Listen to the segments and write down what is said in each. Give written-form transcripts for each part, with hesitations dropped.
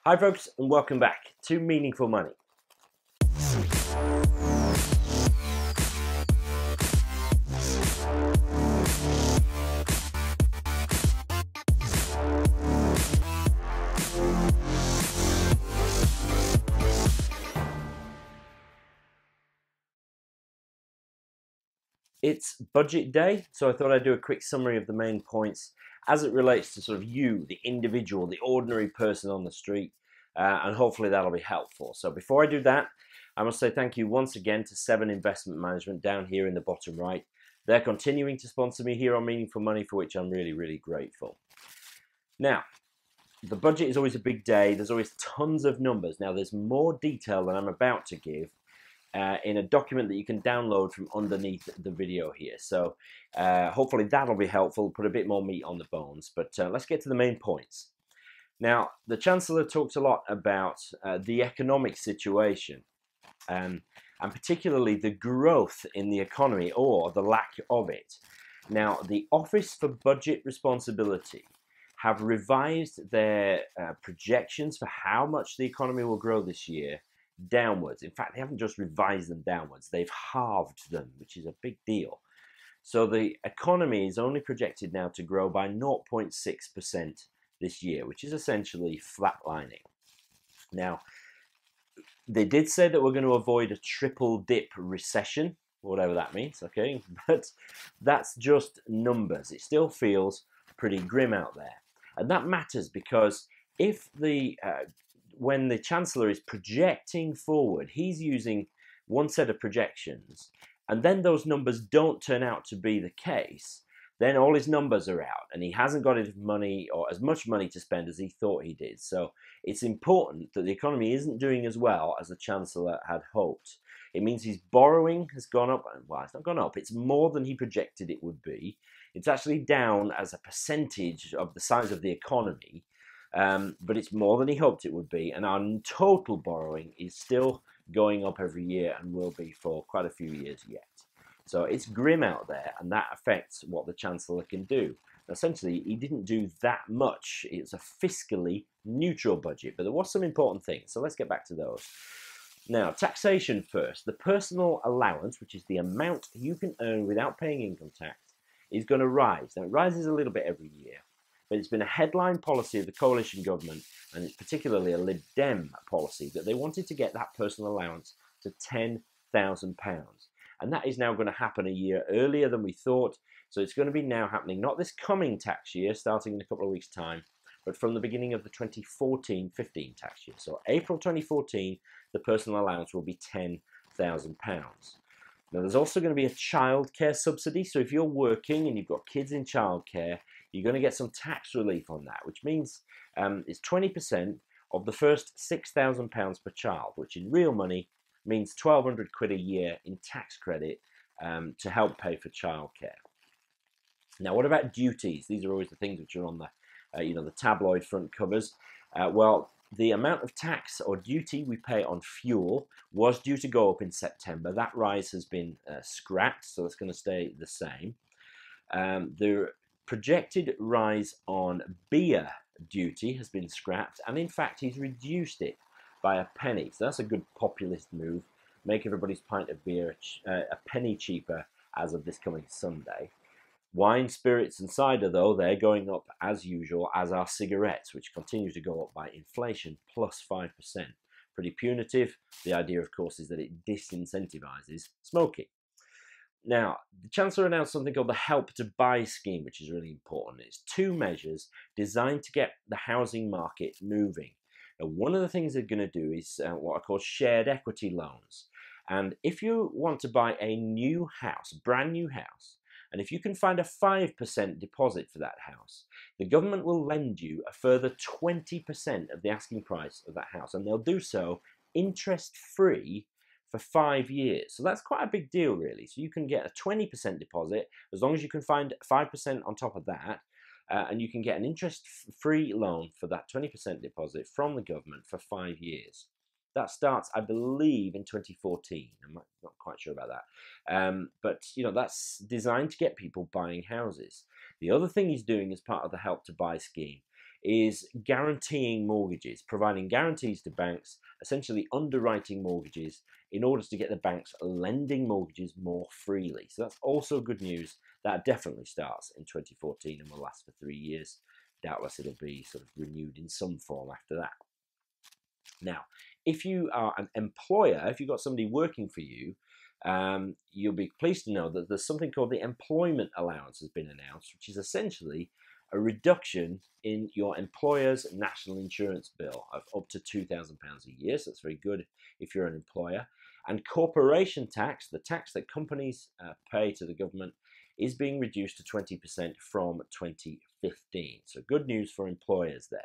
Hi folks, and welcome back to Meaningful Money. It's budget day, so I thought I'd do a quick summary of the main points as it relates to sort of you, the individual, the ordinary person on the street, and hopefully that'll be helpful. So before I do that, I must say thank you once again to Seven Investment Management down here in the bottom right. They're continuing to sponsor me here on Meaningful Money, for which I'm really, really grateful. Now, the budget is always a big day. There's always tons of numbers. Now, there's more detail than I'm about to give in a document that you can download from underneath the video here. So hopefully that'll be helpful, put a bit more meat on the bones. But let's get to the main points. Now, the Chancellor talks a lot about the economic situation and particularly the growth in the economy or the lack of it. Now, the Office for Budget Responsibility have revised their projections for how much the economy will grow this year downwards. In fact, they haven't just revised them downwards, they've halved them, which is a big deal. So the economy is only projected now to grow by 0.6% this year, which is essentially flatlining. Now, they did say that we're going to avoid a triple dip recession, whatever that means, okay? But that's just numbers. It still feels pretty grim out there. And that matters because if when the Chancellor is projecting forward, he's using one set of projections, and then those numbers don't turn out to be the case, then all his numbers are out, and he hasn't got enough money or as much money to spend as he thought he did. So it's important that the economy isn't doing as well as the Chancellor had hoped. It means his borrowing has gone up. Well, it's not gone up. It's more than he projected it would be. It's actually down as a percentage of the size of the economy, but it's more than he hoped it would be. And our total borrowing is still going up every year and will be for quite a few years yet. So it's grim out there, and that affects what the Chancellor can do. Essentially, he didn't do that much. It's a fiscally neutral budget, but there was some important things. So let's get back to those. Now, taxation first. The personal allowance, which is the amount you can earn without paying income tax, is going to rise. Now, it rises a little bit every year, but it's been a headline policy of the coalition government, and it's particularly a Lib Dem policy, that they wanted to get that personal allowance to £10,000. And that is now going to happen a year earlier than we thought. So it's going to be now happening, not this coming tax year, starting in a couple of weeks' time, but from the beginning of the 2014-15 tax year. So April 2014, the personal allowance will be £10,000. Now, there's also going to be a childcare subsidy. So if you're working and you've got kids in childcare, you're going to get some tax relief on that, which means it's 20% of the first £6,000 per child, which in real money means 1,200 quid a year in tax credit to help pay for childcare. Now, what about duties? These are always the things which are on the, the tabloid front covers. Well, the amount of tax or duty we pay on fuel was due to go up in September. That rise has been scrapped, so it's going to stay the same. The projected rise on beer duty has been scrapped, and in fact, he's reduced it by a penny. So that's a good populist move. Make everybody's pint of beer a penny cheaper as of this coming Sunday. Wine, spirits and cider, though, they're going up as usual, as are cigarettes, which continue to go up by inflation, plus 5%. Pretty punitive. The idea, of course, is that it disincentivizes smoking. Now, the Chancellor announced something called the Help to Buy scheme, which is really important. It's two measures designed to get the housing market moving. Now, one of the things they're going to do is what are called shared equity loans. And if you want to buy a new house, a brand new house, and if you can find a 5% deposit for that house, the government will lend you a further 20% of the asking price of that house. And they'll do so interest-free for 5 years. So that's quite a big deal, really. So you can get a 20% deposit, as long as you can find 5% on top of that, and you can get an interest-free loan for that 20% deposit from the government for 5 years. That starts, I believe, in 2014. I'm not quite sure about that. But, that's designed to get people buying houses. The other thing he's doing as part of the Help to Buy scheme is guaranteeing mortgages, providing guarantees to banks, essentially underwriting mortgages in order to get the banks lending mortgages more freely. So that's also good news. That definitely starts in 2014 and will last for 3 years. Doubtless it'll be sort of renewed in some form after that. Now, if you are an employer, if you've got somebody working for you, you'll be pleased to know that there's something called the employment allowance has been announced, which is essentially a reduction in your employer's national insurance bill of up to £2,000 a year. So that's very good if you're an employer. And corporation tax, the tax that companies pay to the government, is being reduced to 20% from 2015. So good news for employers there.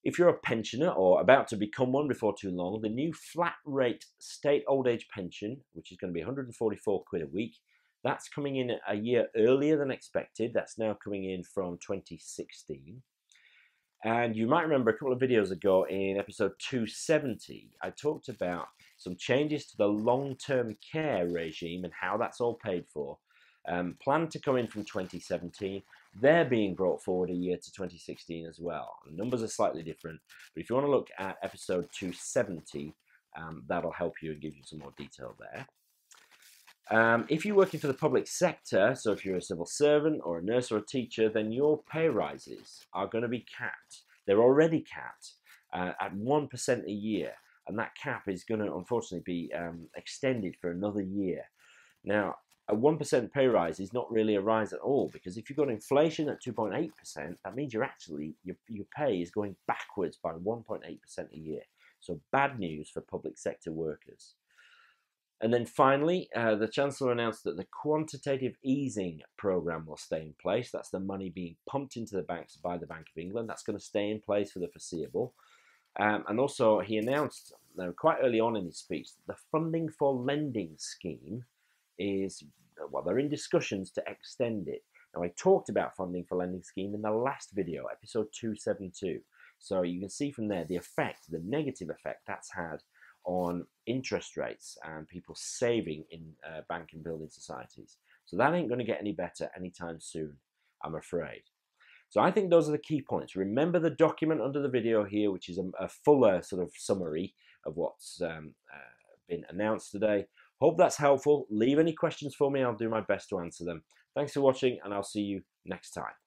If you're a pensioner or about to become one before too long, the new flat rate state old age pension, which is going to be 144 quid a week, that's coming in a year earlier than expected. That's now coming in from 2016. And you might remember a couple of videos ago in episode 270, I talked about some changes to the long-term care regime and how that's all paid for. Planned to come in from 2017. They're being brought forward a year to 2016 as well. The numbers are slightly different, but if you want to look at episode 270, that'll help you and give you some more detail there. If you're working for the public sector, so if you're a civil servant or a nurse or a teacher, then your pay rises are going to be capped. They're already capped at 1% a year, and that cap is going to unfortunately be extended for another year. Now, a 1% pay rise is not really a rise at all, because if you've got inflation at 2.8%, that means your pay is going backwards by 1.8% a year. So bad news for public sector workers. And then finally, the Chancellor announced that the quantitative easing programme will stay in place. That's the money being pumped into the banks by the Bank of England. That's going to stay in place for the foreseeable. And also he announced quite early on in his speech that the funding for lending scheme is, well, they're in discussions to extend it. Now, I talked about funding for lending scheme in the last video, episode 272. So you can see from there the effect, the negative effect that's had on interest rates and people saving in bank and building societies. So that ain't going to get any better anytime soon, I'm afraid. So I think those are the key points. Remember the document under the video here, which is a fuller sort of summary of what's been announced today. Hope that's helpful. Leave any questions for me. I'll do my best to answer them. Thanks for watching, and I'll see you next time.